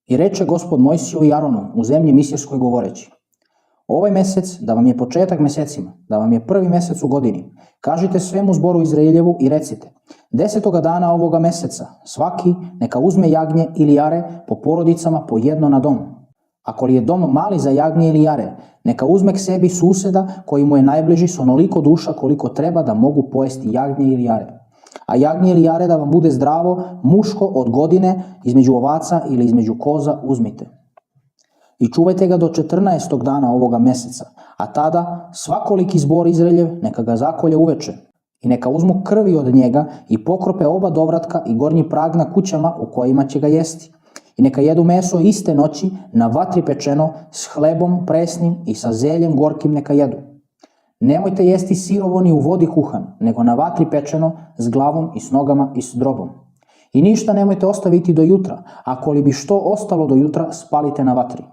I reče Gospod Mojsiju i Aronu u zemlji Misirskoj govoreći: ovaj mesec da vam je početak mesecima, da vam je prvi mesec u godini. Kažite svemu zboru Izraeljevu i recite: 10. dana ovoga meseca svaki neka uzme jagnje ili jare po porodicama po jedno na dom. Ako li je dom mali za jagnje ili jare, neka uzme k sebi suseda koji mu je najbliži s onoliko duša koliko treba da mogu pojesti jagnje ili jare. A jagnje ili jare da vam bude zdravo, muško od godine, između ovaca ili između koza uzmite. I čuvajte ga do 14. dana ovoga meseca, a tada svakoliki zbor Izraeljev neka ga zakolje uveče i neka uzmu krvi od njega i pokrope oba dovratka i gornji prag na kućama u kojima će ga jesti. I neka jedu meso iste noći na vatri pečeno s hlebom presnim i sa zeljem gorkim neka jedu. Nemojte jesti sirovo ni u vodi kuhan, nego na vatri pečeno s glavom i s nogama i s drobom. I ništa nemojte ostaviti do jutra, ako li bi što ostalo do jutra spalite na vatri.